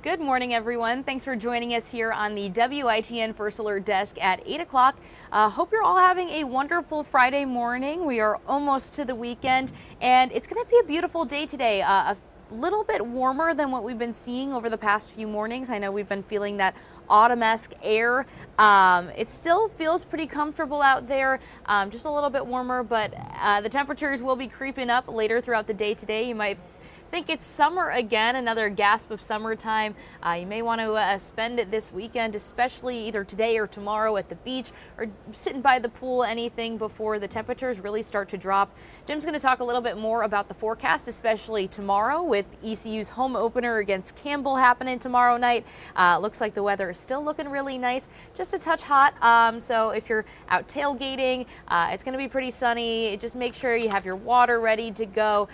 Good morning, everyone. Thanks for joining us here on the WITN First Alert Desk at 8 o'clock. Hope you're all having a wonderful Friday morning. We are almost to the weekend, and it's going to be a beautiful day today. A little bit warmer than what we've been seeing over the past few mornings. I know we've been feeling that autumn-esque air. It still feels pretty comfortable out there, just a little bit warmer, but the temperatures will be creeping up later throughout the day today. You might think it's summer again, another gasp of summertime. You may want to spend it this weekend, especially either today or tomorrow at the beach or sitting by the pool, anything before the temperatures really start to drop. Jim's going to talk a little bit more about the forecast, especially tomorrow with ECU's home opener against Campbell happening tomorrow night. Looks like the weather is still looking really nice, just a touch hot. So if you're out tailgating, it's going to be pretty sunny. Just make sure you have your water ready to go.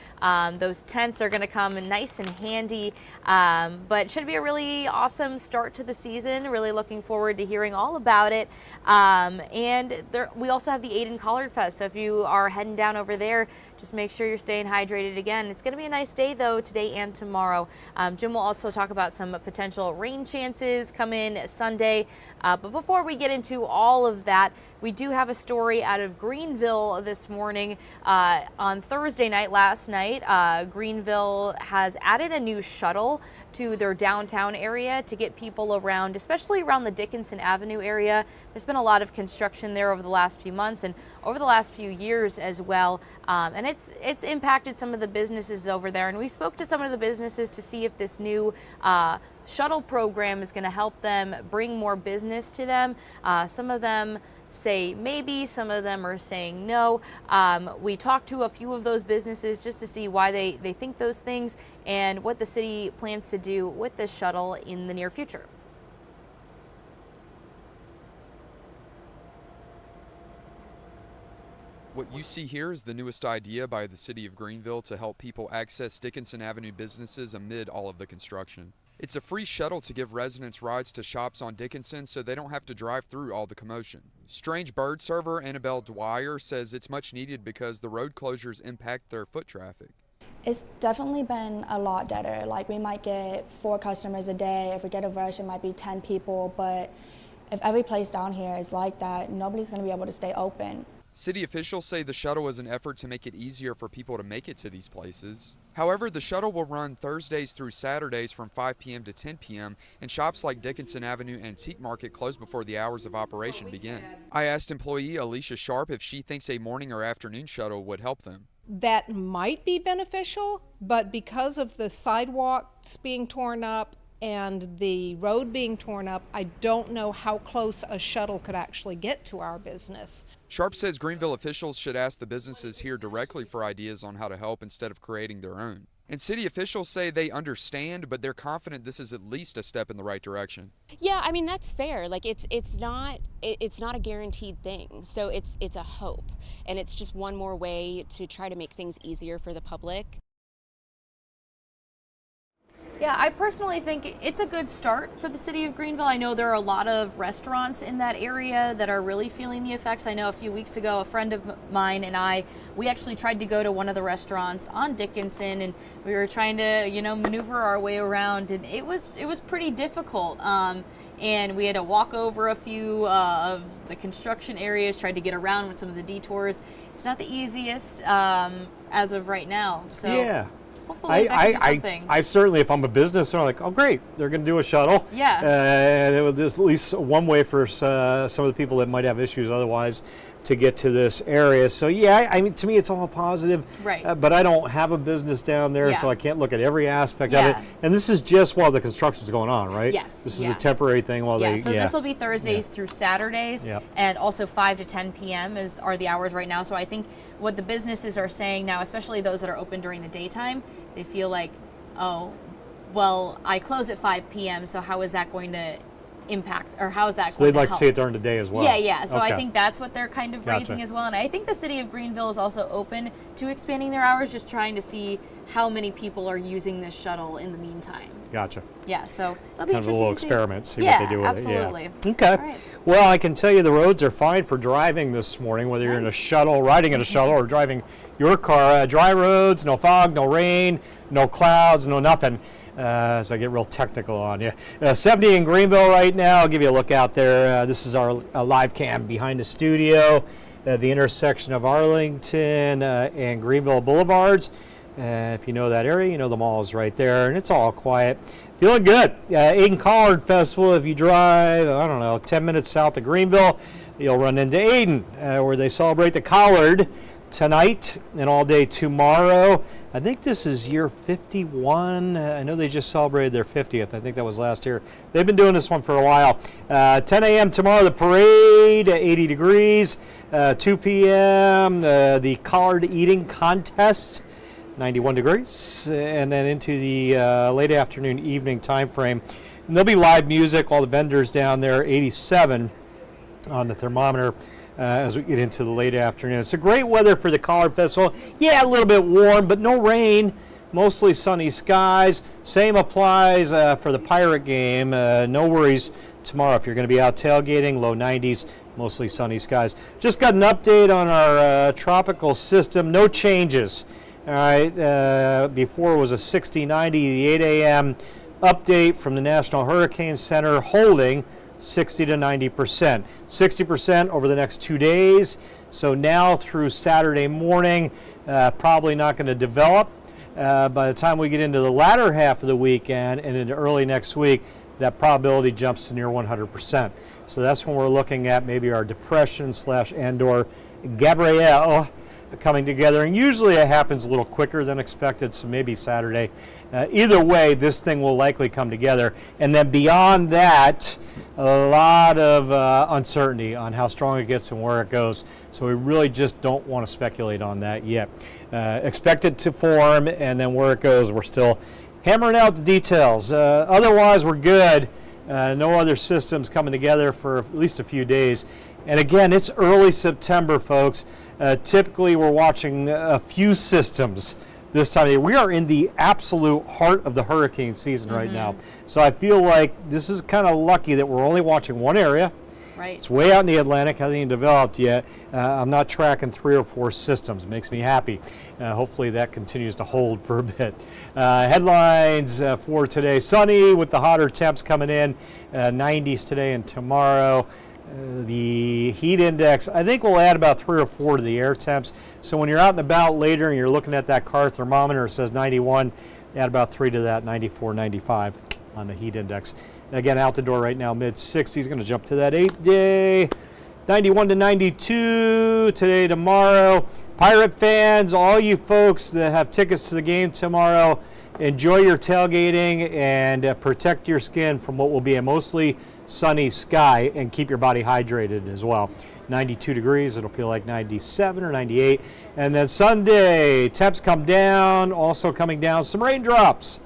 Those tents are going to come in nice and handy, but should be a really awesome start to the season. Really looking forward to hearing all about it. And we also have the Aiden Collard Fest, so if you are heading down over there, just make sure you're staying hydrated again. It's going to be a nice day though today and tomorrow. Jim will also talk about some potential rain chances come in Sunday. But before we get into all of that, we do have a story out of Greenville this morning. On Thursday night, last night, Greenville has added a new shuttle to their downtown area to get people around, especially around the Dickinson Avenue area. There's been a lot of construction there over the last few months and over the last few years as well. And it's impacted some of the businesses over there. And we spoke to some of the businesses to see if this new shuttle program is going to help them bring more business to them. Some of them say maybe, some of them are saying no. We talked to a few of those businesses just to see why they think those things and what the city plans to do with this shuttle in the near future. What you see here is the newest idea by the city of Greenville to help people access Dickinson Avenue businesses amid all of the construction. It's a free shuttle to give residents rides to shops on Dickinson so they don't have to drive through all the commotion. Strange Bird server Annabelle Dwyer says it's much needed because the road closures impact their foot traffic. It's definitely been a lot better. Like, we might get 4 customers a day. If we get a rush, it might be 10 people. But if every place down here is like that, nobody's going to be able to stay open. City officials say the shuttle is an effort to make it easier for people to make it to these places. However, the shuttle will run Thursdays through Saturdays from 5 p.m. to 10 p.m. and shops like Dickinson Avenue Antique Market close before the hours of operation begin. I asked employee Alicia Sharp if she thinks a morning or afternoon shuttle would help them. That might be beneficial, but because of the sidewalks being torn up and the road being torn up, I don't know how close a shuttle could actually get to our business. Sharp says Greenville officials should ask the businesses here directly for ideas on how to help instead of creating their own. And city officials say they understand, but they're confident this is at least a step in the right direction. Yeah, I mean, that's fair. Like, it's not a guaranteed thing. So it's a hope, and it's just one more way to try to make things easier for the public. Yeah, I personally think it's a good start for the city of Greenville. I know there are a lot of restaurants in that area that are really feeling the effects. I know a few weeks ago, a friend of mine we actually tried to go to one of the restaurants on Dickinson, and we were trying to, maneuver our way around, and it was pretty difficult. And we had to walk over a few of the construction areas, tried to get around with some of the detours. It's not the easiest as of right now. So. Yeah. I certainly, if I'm a business, I'm like, oh great, they're going to do a shuttle. Yeah. And it was at least one way for some of the people that might have issues otherwise to get to this area. So yeah, I mean, to me, it's all positive. Right. But I don't have a business down there, so I can't look at every aspect of it. And this is just while the construction's going on, right? Yes. This is a temporary thing while they. So this will be Thursdays through Saturdays, and also 5 to 10 p.m. are the hours right now. So I think what the businesses are saying now, especially those that are open during the daytime, they feel like, oh, well, I close at 5 p.m. So how is that going to impact, or how is that going to help? So they'd like to see it during the day as well. Yeah. So I think that's what they're kind of raising as well. And I think the city of Greenville is also open to expanding their hours, just trying to see how many people are using this shuttle in the meantime. Gotcha. Yeah, so it's kind of a little experiment, see what they do with absolutely. it. Yeah, absolutely. Okay. Right. Well, I can tell you the roads are fine for driving this morning, whether you're in a shuttle, riding in a shuttle, or driving your car. Dry roads, no fog, no rain, no clouds, no nothing. So I get real technical on you. 70 in Greenville right now. I'll give you a look out there. This is our live cam behind the studio, the intersection of Arlington and Greenville Boulevards. If you know that area, you know the mall is right there, and it's all quiet. Feeling good. Aiden Collard Festival, if you drive, I don't know, 10 minutes south of Greenville, you'll run into Aiden, where they celebrate the Collard tonight and all day tomorrow. I think this is year 51. I know they just celebrated their 50th. I think that was last year. They've been doing this one for a while. 10 a.m. tomorrow, the parade, 80 degrees. 2 p.m., the Collard eating contest, 91 degrees. And then into the late afternoon, evening time frame. And there'll be live music, all the vendors down there, 87 on the thermometer. As we get into the late afternoon. It's a great weather for the Collard Festival. Yeah, a little bit warm, but no rain. Mostly sunny skies. Same applies for the Pirate game. No worries tomorrow if you're going to be out tailgating. Low 90s, mostly sunny skies. Just got an update on our tropical system. No changes. All right, before it was a 60-90. The 8 a.m. update from the National Hurricane Center holding 60 to 90%. 60% over the next 2 days. So now through Saturday morning, probably not going to develop. By the time we get into the latter half of the weekend and into early next week, that probability jumps to near 100%. So that's when we're looking at maybe our depression / and/or Gabrielle coming together. And usually it happens a little quicker than expected, so maybe Saturday. Either way, this thing will likely come together. And then beyond that, a lot of uncertainty on how strong it gets and where it goes. So we really just don't want to speculate on that yet. Expect it to form, and then where it goes, we're still hammering out the details. Otherwise, we're good. No other systems coming together for at least a few days. And again, it's early September, folks. Typically, we're watching a few systems this time of year. We are in the absolute heart of the hurricane season right now. So I feel like this is kind of lucky that we're only watching one area. Right. It's way out in the Atlantic, hasn't even developed yet. I'm not tracking 3 or 4 systems. It makes me happy. Hopefully that continues to hold for a bit. Headlines for today. Sunny with the hotter temps coming in. 90s today and tomorrow. The heat index, I think we'll add about 3 or 4 to the air temps. So when you're out and about later and you're looking at that car thermometer, it says 91, add about 3 to that, 94, 95 on the heat index. Again, out the door right now, mid-60s, going to jump to that 8-day, 91 to 92 today, tomorrow. Pirate fans, all you folks that have tickets to the game tomorrow, enjoy your tailgating and protect your skin from what will be a mostly sunny sky, and keep your body hydrated as well. 92 degrees, it'll feel like 97 or 98. And then Sunday, temps come down, also coming down some raindrops.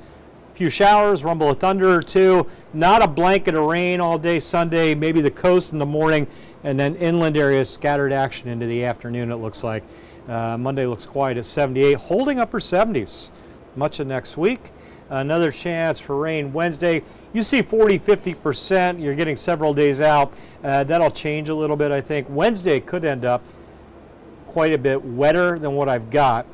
A few showers, rumble of thunder or two. Not a blanket of rain all day Sunday, maybe the coast in the morning, and then inland areas scattered action into the afternoon, it looks like. Monday looks quiet at 78, holding upper 70s much of next week. Another chance for rain Wednesday. You see 40-50%. You're getting several days out. That'll change a little bit, I think. Wednesday could end up quite a bit wetter than what I've got.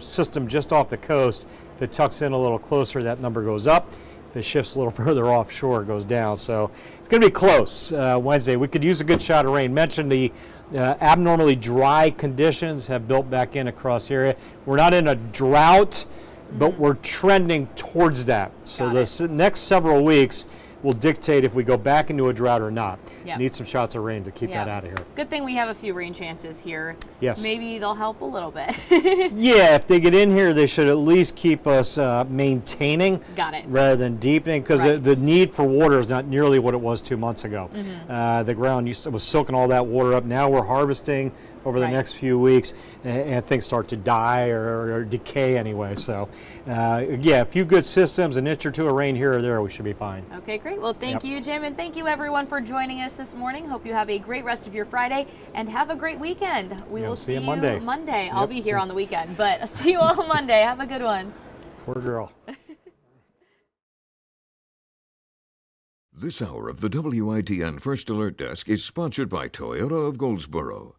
System just off the coast. If it tucks in a little closer, that number goes up. If it shifts a little further offshore, it goes down. So it's going to be close Wednesday. We could use a good shot of rain. Mentioned the abnormally dry conditions have built back in across the area. We're not in a drought, but we're trending towards that. So the next several weeks will dictate if we go back into a drought or not. Yep. Need some shots of rain to keep that out of here. Good thing we have a few rain chances here. Yes. Maybe they'll help a little bit. Yeah, if they get in here, they should at least keep us maintaining Got it. rather than deepening, because the need for water is not nearly what it was 2 months ago. The ground was soaking all that water up. Now we're harvesting over the next few weeks, and things start to die or decay anyway. So, yeah, a few good systems, an inch or two of rain here or there, we should be fine. Okay, great. Well, thank you, Jim, and thank you, everyone, for joining us this morning. Hope you have a great rest of your Friday, and have a great weekend. We will see you Monday. I'll be here on the weekend, but I'll see you all Monday. Have a good one. Poor girl. This hour of the WITN First Alert Desk is sponsored by Toyota of Goldsboro.